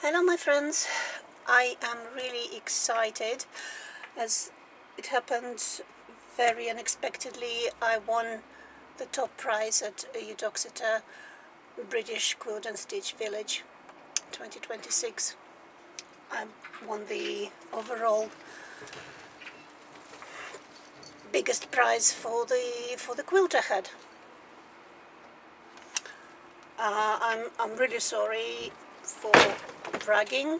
Hello my friends, I am really excited as it happened very unexpectedly. I won the top prize at Uttoxeter British Quilt and Stitch Village 2026. I won the overall biggest prize for the quilt I had. I'm really sorry for bragging,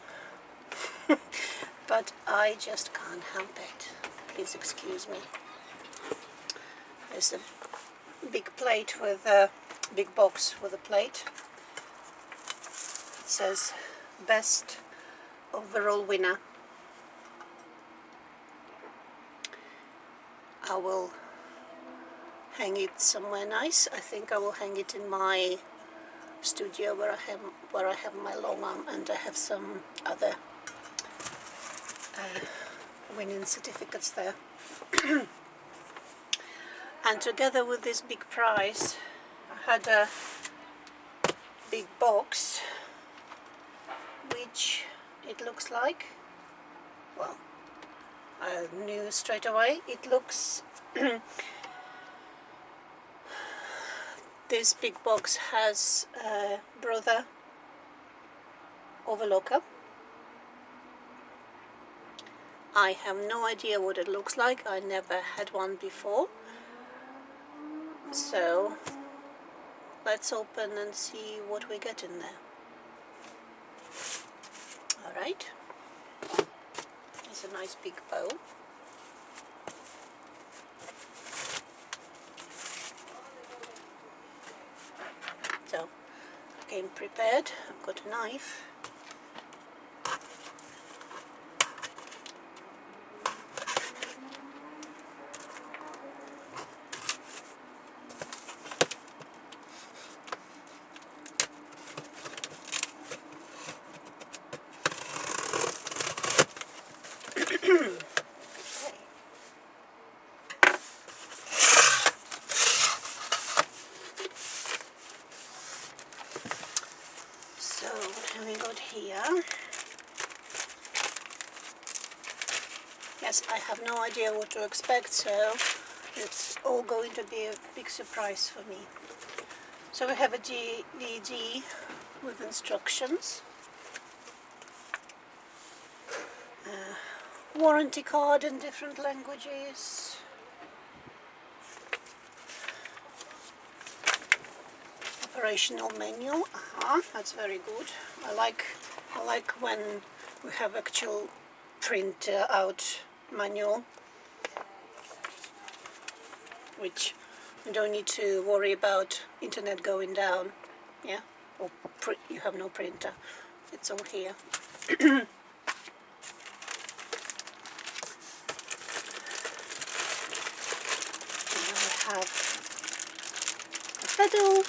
but I just can't help it. Please excuse me. There's a big plate with a big box with a plate. It says best overall winner. I will hang it somewhere nice. I think I will hang it in my studio where I have my long arm, and I have some other winning certificates there. And together with this big prize, I had a big box, which it looks like, well, I knew straight away it looks this big box has a Brother Overlocker. I have no idea what it looks like. I never had one before. So let's open and see what we get in there. Alright. It's a nice big bow. So, came prepared. I've got a knife. So what have we got here? Yes, I have no idea what to expect, so it's all going to be a big surprise for me. So we have a DVD with instructions, warranty card in different languages, operational manual. That's very good. I like when we have actual print out manual, which you don't need to worry about internet going down, yeah, or you have no printer. It's all here. Now we have a pedal.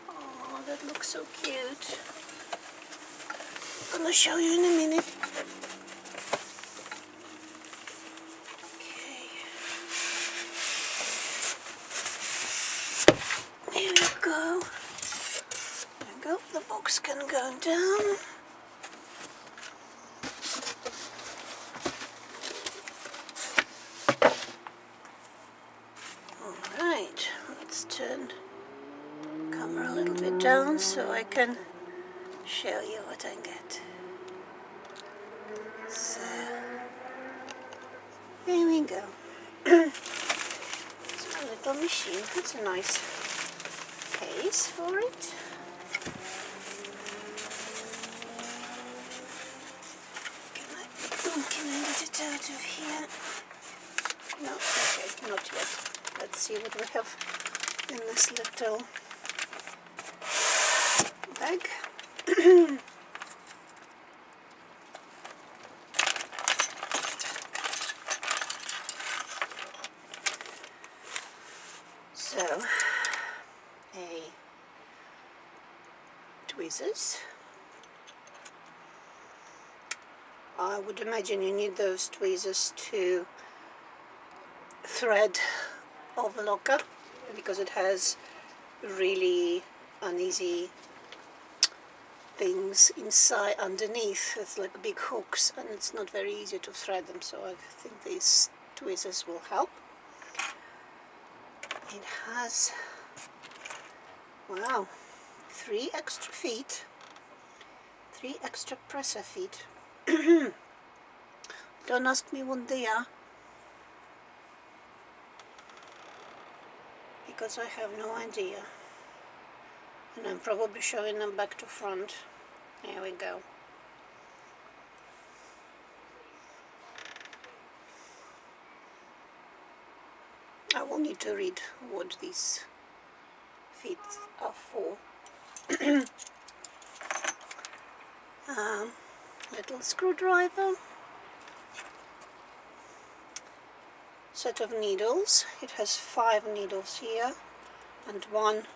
Oh, that looks so cute. I'm gonna show you in a minute. Okay. Here we go. There we go. The box can go down. Alright, let's turn the camera a little bit down so I can show you what I get. So, here we go. It's my little machine. That's a nice case for it. Can I get it out of here? No, okay, not yet. Let's see what we have in this little bag. So, a tweezers, I would imagine you need those tweezers to thread overlocker, because it has really uneasy things inside underneath. It's like big hooks and it's not very easy to thread them, so I think these tweezers will help. It has, wow, 3 extra feet, 3 extra presser feet. Don't ask me what they are, because I have no idea, and I'm probably showing them back to front. There we go. I will need to read what these feet are for. Little screwdriver, set of needles. It has 5 needles here, and one,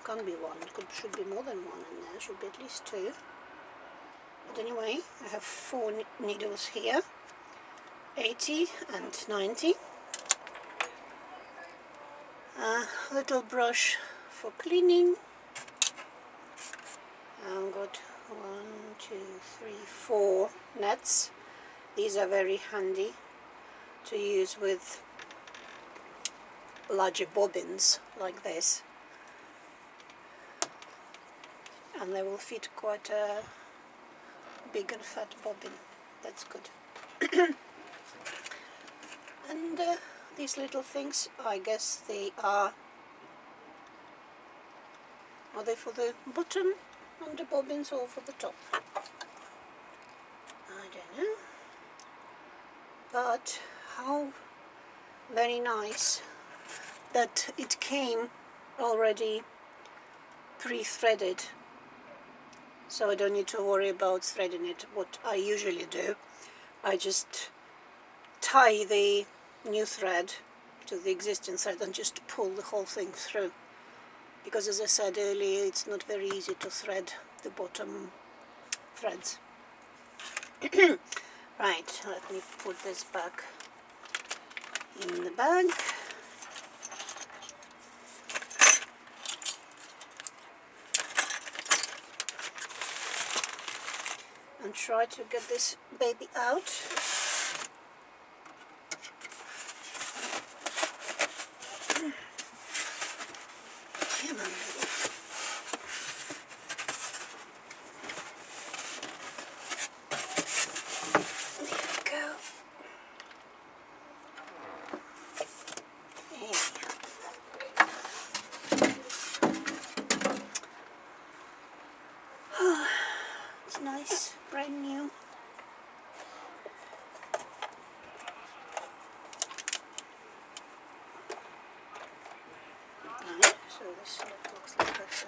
can't be one, should be more than one in there, should be at least 2. But anyway, I have 4 needles here, 80 and 90. A little brush for cleaning. I've got 1, 2, 3, 4 nets. These are very handy to use with larger bobbins like this, and they will fit quite a big and fat bobbin. That's good. And these little things, I guess they are they for the bottom on the bobbins or for the top? I don't know. But how very nice that it came already pre-threaded, so I don't need to worry about threading it. What I usually do, I just tie the new thread to the existing thread and just pull the whole thing through, because as I said earlier, it's not very easy to thread the bottom threads. Right, let me put this back in the bag. And try to get this baby out. Come on, baby. There we go. Oh, it's nice, brand new. Right, so this looks like that's a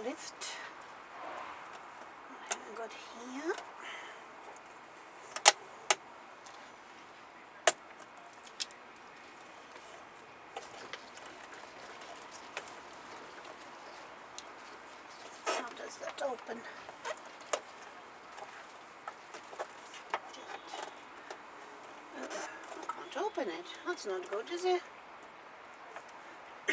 lift. What have I got here? How does that open? I can't open it. That's not good, is it? I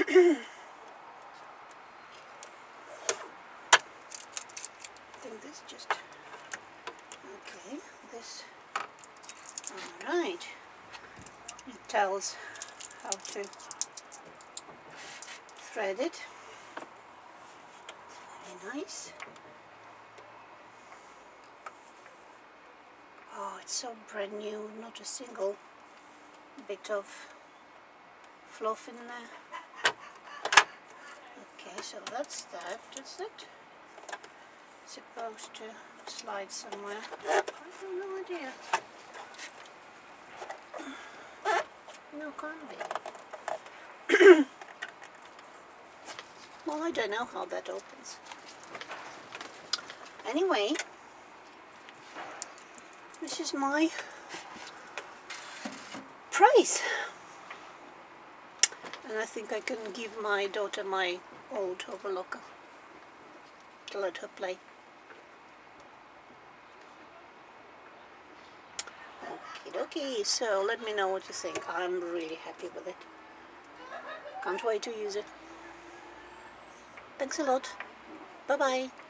think this just... Okay, this... Alright. It tells how to thread it. Very nice. Oh, it's so brand new, not a single bit of fluff in there. Okay, so that's that, is it? Supposed to slide somewhere. I have no idea. No, can't be. Well, I don't know how that opens. Anyway, this is my prize. And I think I can give my daughter my old overlocker to let her play. Okay, so let me know what you think. I'm really happy with it. Can't wait to use it. Thanks a lot. Bye bye.